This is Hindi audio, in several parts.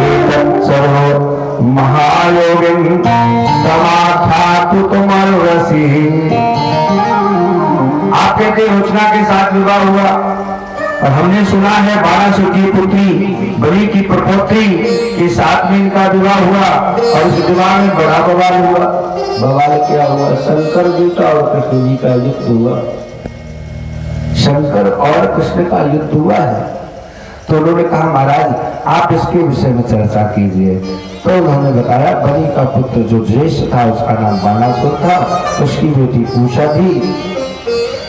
एतत् सर्व महायोगिन समाख्यातु तुमर्वसी। आपके के योजना के साथ विवाह हुआ और हमने सुना है 1200 की पुत्री बलि की प्रपौत्री के साथ में इनका विवाह हुआ और इस विवाह में बड़ा बवाल हुआ। बवाल क्या हुआ? शंकर जी का और कृष्ण जी का युद्ध हुआ। शंकर और कृष्ण का युद्ध हुआ है। तो उन्होंने कहा महाराज आप इसके विषय में चर्चा कीजिए। तो उन्होंने बताया बलि का पुत्र जो ज्येष्ठ था उसका नाम बाणासुर था, उसकी बेटी उषा थी।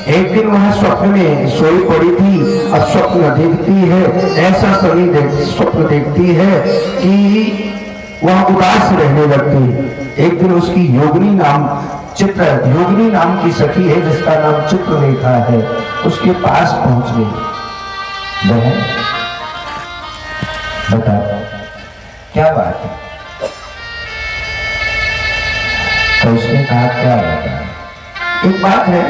एक दिन वह स्वप्न में सोई पड़ी थी और स्वप्न देखती है, ऐसा स्वप्न देखती है कि वह उदास रहने लगती। एक दिन उसकी योगिनी नाम की सखी है जिसका नाम चित्रलेखा है, उसके पास पहुंच गई। बहन बता क्या बात है? तो उसने कहा क्या बात है? एक बात है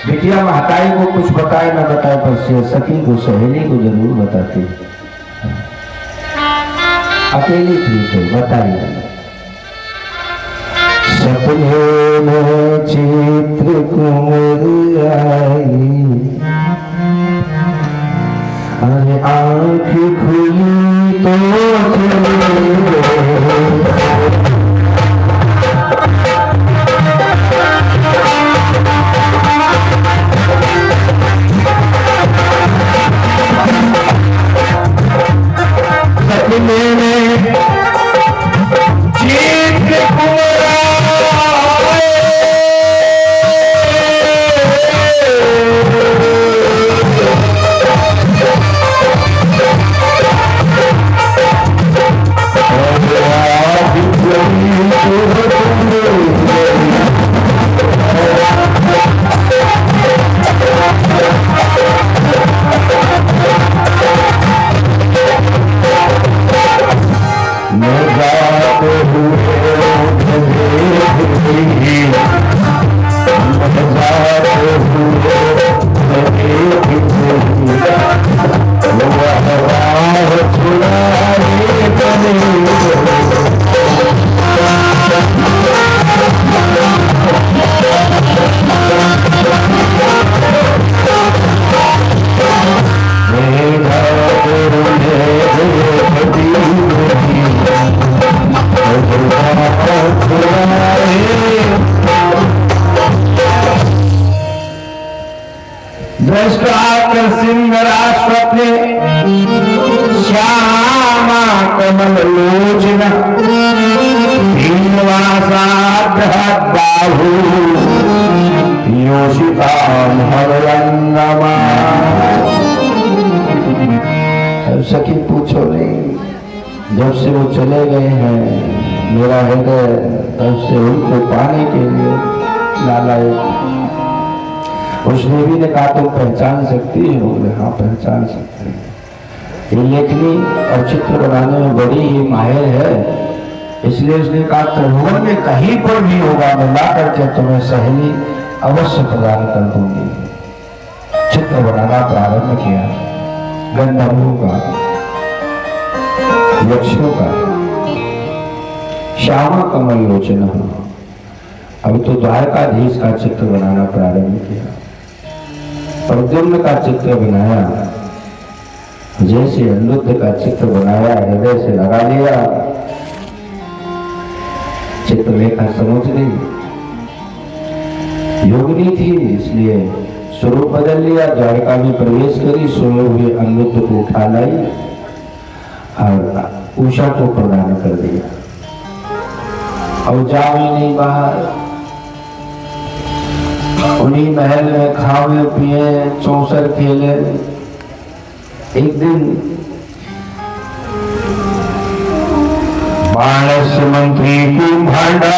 बिटिया महताई को कुछ बताए ना बताए पर सखी को सहेली को जरूर बताती। अकेली थी तो बताइए। सपने में चित्र कुंवर आई, अरे आँख खुली तो श्यामा कमल लोचना बाहु योषिताम हरंगमा। सखी पूछो नहीं, जब से वो चले गए हैं मेरा हृदय तब से उनको पाने के लिए लालायित। उस देवी ने कहा तुम पहचान सकती हो? हाँ पहचान सकते हैं। ये लेखनी और चित्र बनाने में बड़ी ही माहिर है, इसलिए उसने कहा त्रिभुवन में कहीं पर भी होगा मैं ला करके तुम्हें सहेली अवश्य प्रदान कर दूंगी। चित्र बनाना प्रारंभ किया, गंधर्वों का, यक्षों का। श्यामा कमल लोचना, अभी तो द्वारकाधीश का चित्र बनाना प्रारंभ किया। प्रद्युम्न का चित्र बनाया, जैसे अनिरुद्ध का चित्र बनाया हृदय से लगा लिया। चित्रलेखा समझ गई, योगिनी थी इसलिए स्वरूप बदल लिया, द्वारका में प्रवेश करी, सोए हुए अनिरुद्ध को उठा लाई और उषा को प्रदान कर दिया। और जाओ नहीं बाहर, उन्हीं महल में खावे पिए चौसर खेले। एक दिन मानस मंत्री कुंभंडा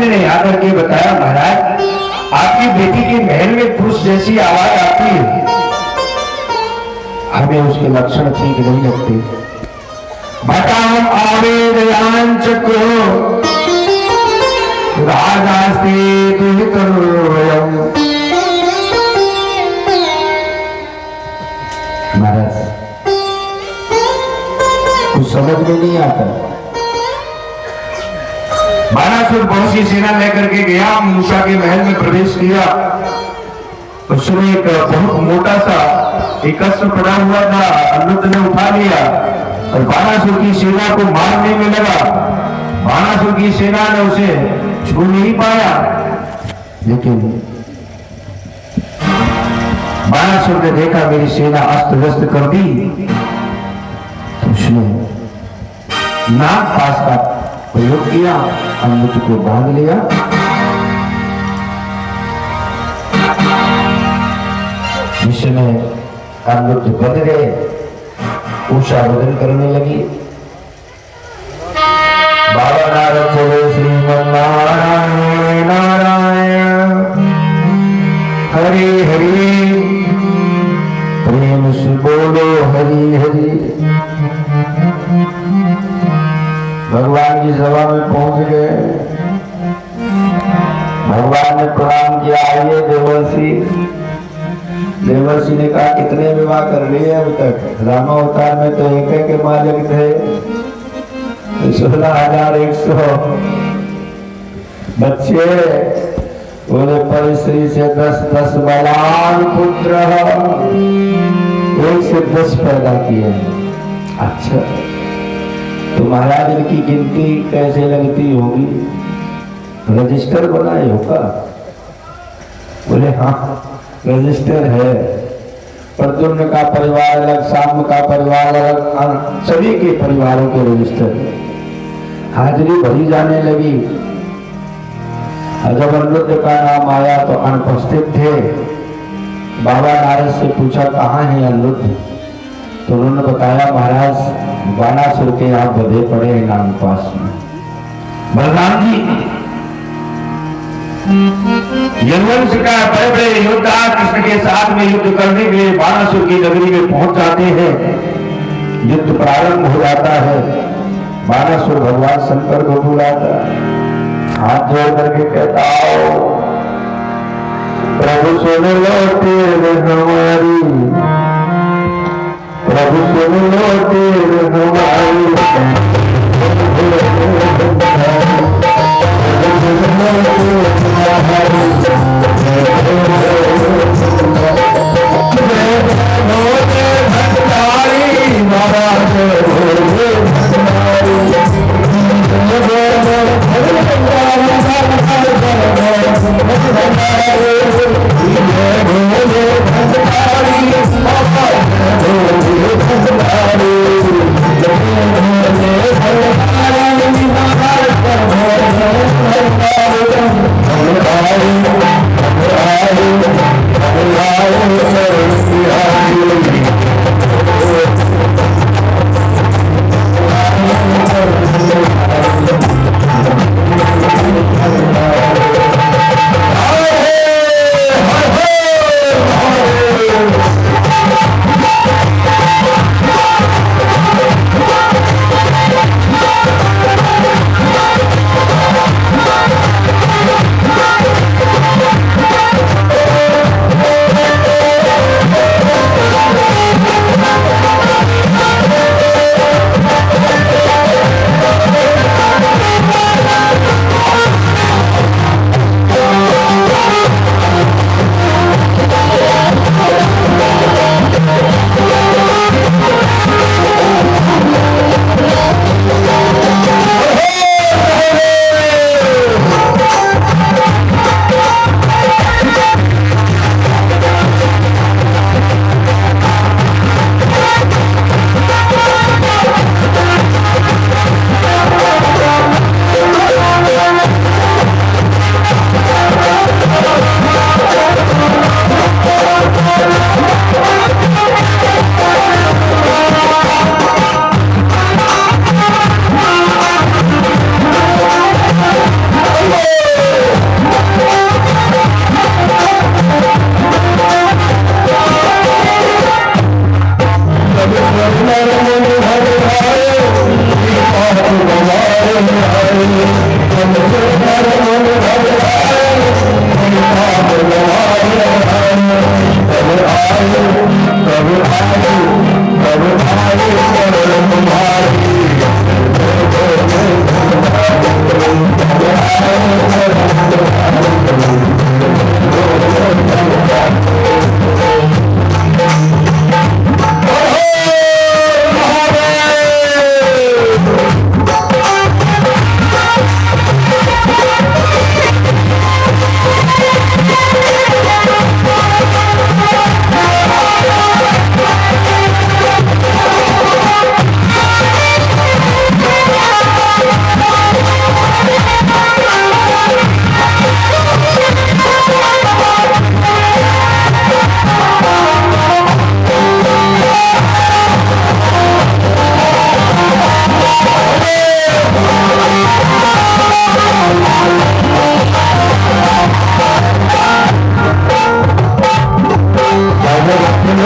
जी ने आकर के बताया, महाराज आपकी बेटी के महल में पुरुष जैसी आवाज आती है, हमें उसके लक्षण ठीक नहीं लगते। बताओ आवेदयांच को राजास्ते दुहितरोयम्। महाराज कुछ समझ में नहीं आता। बाणासुर बहुत सी सेना लेकर के गया, मूसा के महल में प्रवेश किया। उसने एक बहुत मोटा सा एक अस्त्र पड़ा हुआ था, अनुरुद्ध ने उठा लिया और बाणासुर की सेना को मारने में लगा। बाणासुर की सेना ने उसे छू नहीं पाया, लेकिन बाणासुर ने देखा मेरी सेना अस्त व्यस्त कर दी, तो उसने नाग पास का प्रयोग किया, अनुरुद्ध को बांध लिया। इसमें अनुरुद्ध बन गए, उषा बदन करने लगी। बाबा नारद बोले श्रीमन्नारायण नारायण हरि हरि, प्रेम से बोलो हरि हरि। भगवान की सभा में पहुंच गए। भगवान ने प्रणाम किया, आइए देवर्षि। देवर्षि ने कहा कितने विवाह कर लिए अब तक? रामावतार में तो एक के मालिक थे, 16,100 बच्चे। बोले परिश्री से 10 बलान पुत्र, एक से 10 पैदा किए। अच्छा, तो महाराज इनकी गिनती कैसे लगती होगी? रजिस्टर बनाए होगा? बोले हाँ रजिस्टर है। प्रद्युम्न का परिवार अलग, शाम का परिवार अलग, सभी के परिवारों के रजिस्टर। हाजिरी भरी जाने लगी। जब अनुरुद्ध का नाम आया तो अनुपस्थित थे। बाबा नारद से पूछा कहाँ है अनुरुद्ध? तो उन्होंने बताया महाराज बाणासुर के यहाँ बधे पड़े हैं नाम पास में। बलराम जी यदुवंश का बड़े बड़े योद्धा कृष्ण के साथ में युद्ध करने के लिए बाणासुर की नगरी में पहुंच जाते हैं। युद्ध प्रारंभ हो जाता है। बाणासुर भगवान शंकर को बुलाता, हाथ जोड़ करके कहता आओ प्रभु सुन लौटे हमारी, प्रभु सुन लौटे हमारी।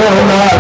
भोला